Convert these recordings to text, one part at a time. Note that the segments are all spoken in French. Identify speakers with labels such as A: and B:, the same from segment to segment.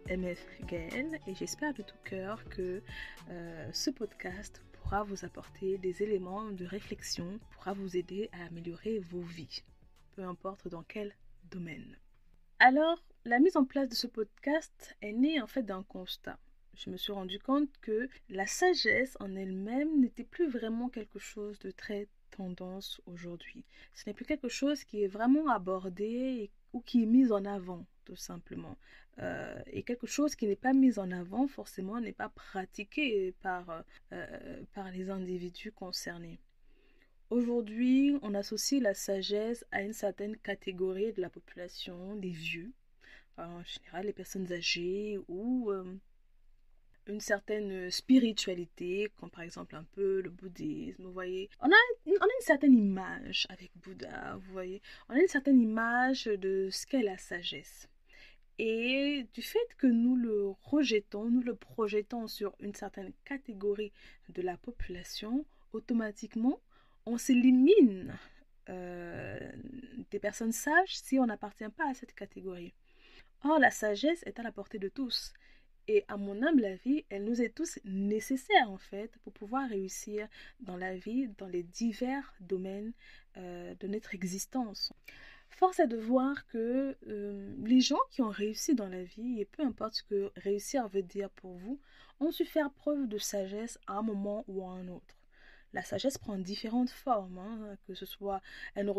A: MF Gaëlle et j'espère de tout cœur que ce podcast pourra vous apporter des éléments de réflexion, pourra vous aider à améliorer vos vies, peu importe dans quel domaine. Alors, la mise en place de ce podcast est née en fait d'un constat. Je me suis rendu compte que la sagesse en elle-même n'était plus vraiment quelque chose de très tendance aujourd'hui. Ce n'est plus quelque chose qui est vraiment abordé ou qui est mis en avant, tout simplement. Et quelque chose qui n'est pas mis en avant, forcément, n'est pas pratiqué par les individus concernés. Aujourd'hui, on associe la sagesse à une certaine catégorie de la population, des vieux, en général les personnes âgées ou une certaine spiritualité, comme par exemple un peu le bouddhisme, vous voyez. On a une certaine image avec Bouddha, vous voyez. On a une certaine image de ce qu'est la sagesse. Et du fait que nous le rejetons, nous le projetons sur une certaine catégorie de la population, automatiquement, on s'élimine des personnes sages si on n'appartient pas à cette catégorie. Or, la sagesse est à la portée de tous. Et à mon humble avis, elle nous est tous nécessaire en fait pour pouvoir réussir dans la vie, dans les divers domaines de notre existence. Force est de voir que les gens qui ont réussi dans la vie, et peu importe ce que réussir veut dire pour vous, ont su faire preuve de sagesse à un moment ou à un autre. La sagesse prend différentes formes, hein, que ce soit, elle ne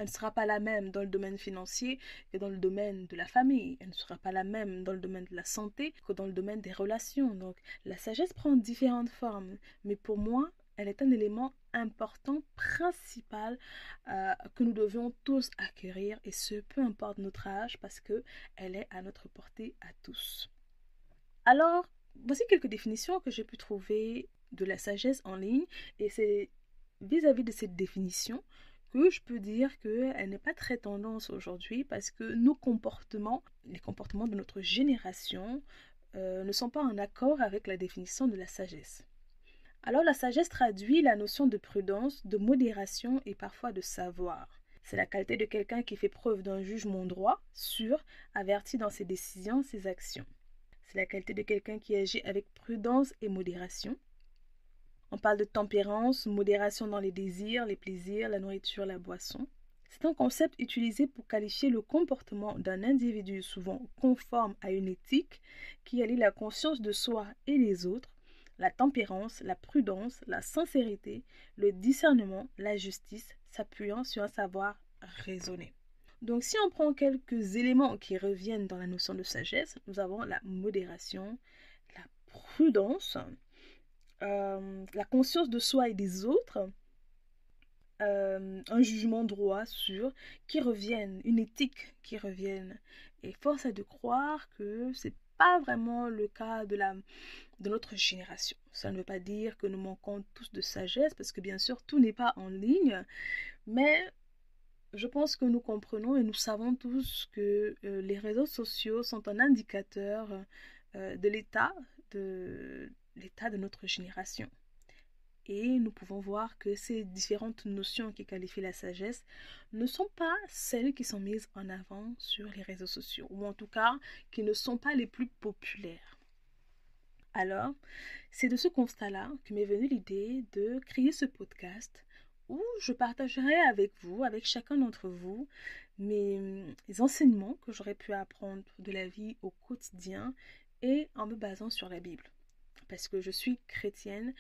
A: sera pas la même dans le domaine financier que dans le domaine de la famille. Elle ne sera pas la même dans le domaine de la santé que dans le domaine des relations. Donc, la sagesse prend différentes formes. Mais pour moi, elle est un élément important, principal, que nous devions tous acquérir, et ce, peu importe notre âge, parce qu'elle est à notre portée à tous. Alors, voici quelques définitions que j'ai pu trouver de la sagesse en ligne, et c'est vis-à-vis de cette définition que je peux dire qu'elle n'est pas très tendance aujourd'hui, parce que nos comportements, les comportements de notre génération, ne sont pas en accord avec la définition de la sagesse. Alors la sagesse traduit la notion de prudence, de modération et parfois de savoir. C'est la qualité de quelqu'un qui fait preuve d'un jugement droit, sûr, averti dans ses décisions, ses actions. C'est la qualité de quelqu'un qui agit avec prudence et modération. On parle de tempérance, modération dans les désirs, les plaisirs, la nourriture, la boisson. C'est un concept utilisé pour qualifier le comportement d'un individu souvent conforme à une éthique qui allie la conscience de soi et des autres, la tempérance, la prudence, la sincérité, le discernement, la justice, s'appuyant sur un savoir raisonné. Donc si on prend quelques éléments qui reviennent dans la notion de sagesse, nous avons la modération, la prudence, la conscience de soi et des autres, un jugement droit sûr, qui reviennent, une éthique qui revienne. Et force est de croire que c'est pas vraiment le cas de notre génération. Ça ne veut pas dire que nous manquons tous de sagesse, parce que bien sûr, tout n'est pas en ligne, mais je pense que nous comprenons et nous savons tous que les réseaux sociaux sont un indicateur de l'état de notre génération. Et nous pouvons voir que ces différentes notions qui qualifient la sagesse ne sont pas celles qui sont mises en avant sur les réseaux sociaux, ou en tout cas qui ne sont pas les plus populaires. Alors, c'est de ce constat-là que m'est venue l'idée de créer ce podcast où je partagerai avec vous, avec chacun d'entre vous, mes enseignements que j'aurais pu apprendre de la vie au quotidien et en me basant sur la Bible. Parce que je suis chrétienne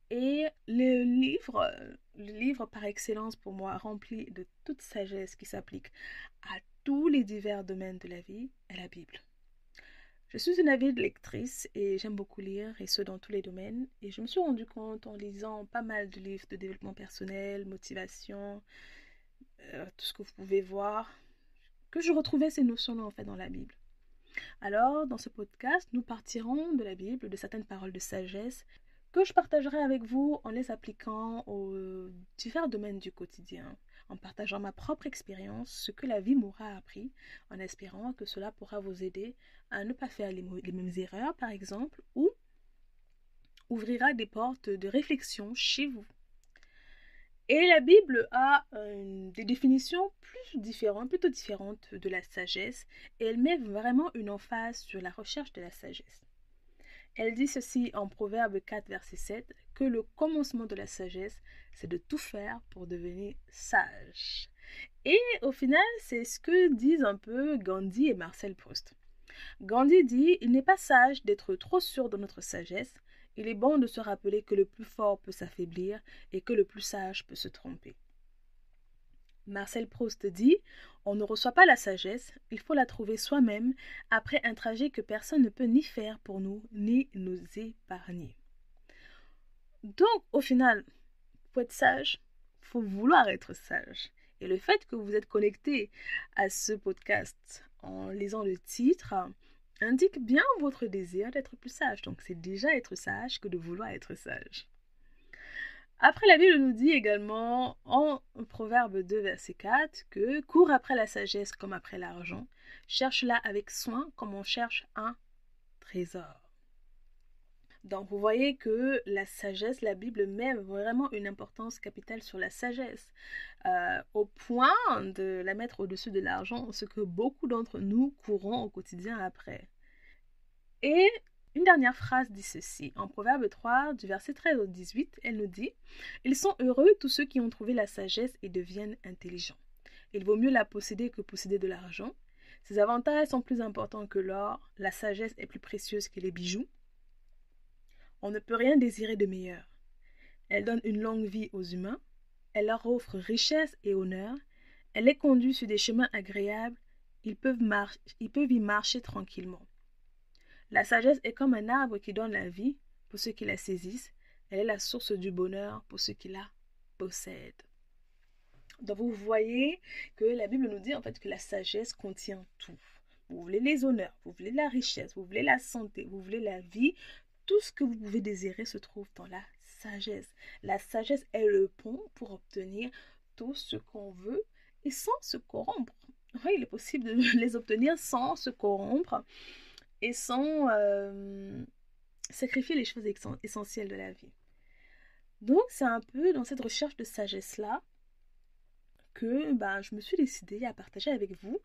A: et le livre par excellence pour moi, rempli de toute sagesse qui s'applique à tous les divers domaines de la vie, est la Bible. Je suis une avide lectrice et j'aime beaucoup lire, et ce dans tous les domaines. Et je me suis rendu compte en lisant pas mal de livres de développement personnel, motivation, tout ce que vous pouvez voir, que je retrouvais ces notions-là en fait dans la Bible. Alors, dans ce podcast, nous partirons de la Bible, de certaines paroles de sagesse que je partagerai avec vous en les appliquant aux divers domaines du quotidien, en partageant ma propre expérience, ce que la vie m'aura appris, en espérant que cela pourra vous aider à ne pas faire les mêmes erreurs, par exemple, ou ouvrira des portes de réflexion chez vous. Et la Bible a des définitions plutôt différentes de la sagesse, et elle met vraiment une emphase sur la recherche de la sagesse. Elle dit ceci en Proverbe 4, verset 7, que le commencement de la sagesse, c'est de tout faire pour devenir sage. Et au final, c'est ce que disent un peu Gandhi et Marcel Proust. Gandhi dit, il n'est pas sage d'être trop sûr de notre sagesse, il est bon de se rappeler que le plus fort peut s'affaiblir et que le plus sage peut se tromper. Marcel Proust dit, on ne reçoit pas la sagesse, il faut la trouver soi-même après un trajet que personne ne peut ni faire pour nous, ni nous épargner. Donc, au final, pour être sage, il faut vouloir être sage. Et le fait que vous êtes connecté à ce podcast en lisant le titre indique bien votre désir d'être plus sage. Donc, c'est déjà être sage que de vouloir être sage. Après, la Bible nous dit également en Proverbe 2, verset 4, que « Cours après la sagesse comme après l'argent, cherche-la avec soin comme on cherche un trésor. » Donc, vous voyez que la sagesse, la Bible met vraiment une importance capitale sur la sagesse, au point de la mettre au-dessus de l'argent, ce que beaucoup d'entre nous courons au quotidien après. Et une dernière phrase dit ceci, en Proverbe 3, du verset 13 au 18, elle nous dit « Ils sont heureux tous ceux qui ont trouvé la sagesse et deviennent intelligents. Il vaut mieux la posséder que posséder de l'argent. Ses avantages sont plus importants que l'or, la sagesse est plus précieuse que les bijoux. On ne peut rien désirer de meilleur. Elle donne une longue vie aux humains. Elle leur offre richesse et honneur. Elle les conduit sur des chemins agréables. Ils peuvent y marcher tranquillement. La sagesse est comme un arbre qui donne la vie pour ceux qui la saisissent. Elle est la source du bonheur pour ceux qui la possèdent. » Donc vous voyez que la Bible nous dit en fait que la sagesse contient tout. Vous voulez les honneurs, vous voulez la richesse, vous voulez la santé, vous voulez la vie. Tout ce que vous pouvez désirer se trouve dans la sagesse. La sagesse est le pont pour obtenir tout ce qu'on veut et sans se corrompre. Oui, il est possible de les obtenir sans se corrompre et sans sacrifier les choses essentielles de la vie. Donc, c'est un peu dans cette recherche de sagesse-là que je me suis décidée à partager avec vous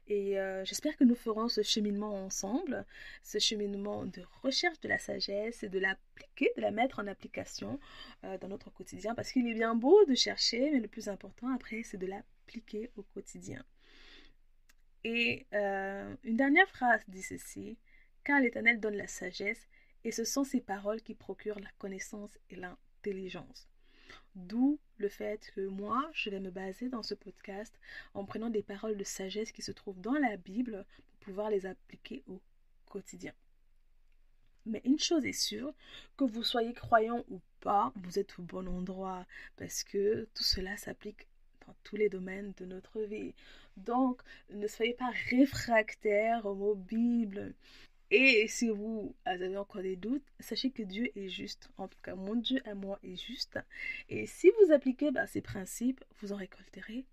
A: et j'espère que nous ferons ce cheminement ensemble, ce cheminement de recherche de la sagesse et de l'appliquer, de la mettre en application dans notre quotidien parce qu'il est bien beau de chercher mais le plus important après c'est de l'appliquer au quotidien. Et une dernière phrase dit ceci, car l'Éternel donne la sagesse et ce sont ses paroles qui procurent la connaissance et l'intelligence. D'où le fait que moi, je vais me baser dans ce podcast en prenant des paroles de sagesse qui se trouvent dans la Bible pour pouvoir les appliquer au quotidien. Mais une chose est sûre, que vous soyez croyant ou pas, vous êtes au bon endroit parce que tout cela s'applique dans tous les domaines de notre vie. Donc, ne soyez pas réfractaires au mot Bible. Et si vous avez encore des doutes, sachez que Dieu est juste. En tout cas, mon Dieu à moi est juste. Et si vous appliquez ces principes, vous en récolterez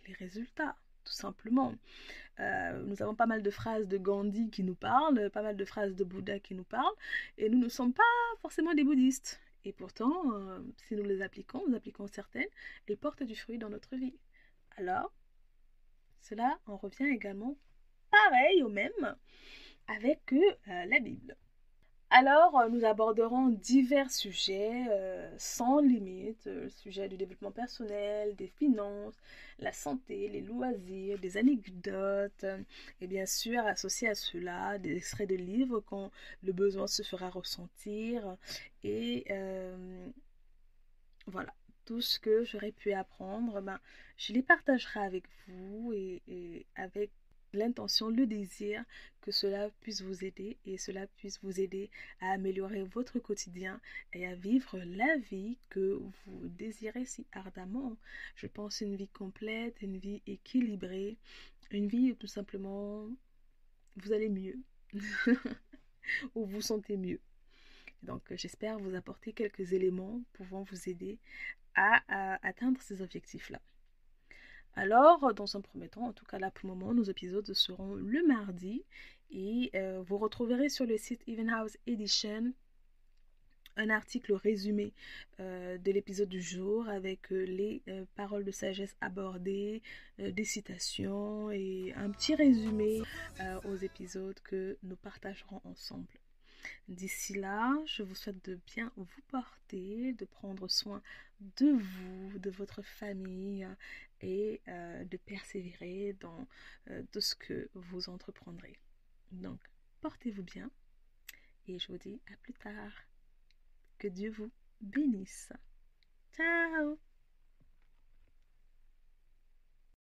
A: les résultats, tout simplement. Nous avons pas mal de phrases de Gandhi qui nous parlent, pas mal de phrases de Bouddha qui nous parlent. Et nous ne sommes pas forcément des bouddhistes. Et pourtant, si nous les appliquons, nous appliquons certaines, elles portent du fruit dans notre vie. Alors, cela en revient également pareil au même avec la Bible. Alors, nous aborderons divers sujets sans limite, le sujet du développement personnel, des finances, la santé, les loisirs, des anecdotes, et bien sûr, associé à cela, des extraits de livres quand le besoin se fera ressentir, et voilà, tout ce que j'aurais pu apprendre, je les partagerai avec vous et avec l'intention, le désir que cela puisse vous aider et cela puisse vous aider à améliorer votre quotidien et à vivre la vie que vous désirez si ardemment. Je pense une vie complète, une vie équilibrée, une vie où tout simplement vous allez mieux ou vous sentez mieux. Donc j'espère vous apporter quelques éléments pouvant vous aider à atteindre ces objectifs-là. Alors, dans un premier temps, en tout cas là pour le moment, nos épisodes seront le mardi et vous retrouverez sur le site Even House Edition un article résumé de l'épisode du jour avec les paroles de sagesse abordées, des citations et un petit résumé aux épisodes que nous partagerons ensemble. D'ici là, je vous souhaite de bien vous porter, de prendre soin de vous, de votre famille et de persévérer dans tout ce que vous entreprendrez. Donc, portez-vous bien et je vous dis à plus tard. Que Dieu vous bénisse. Ciao!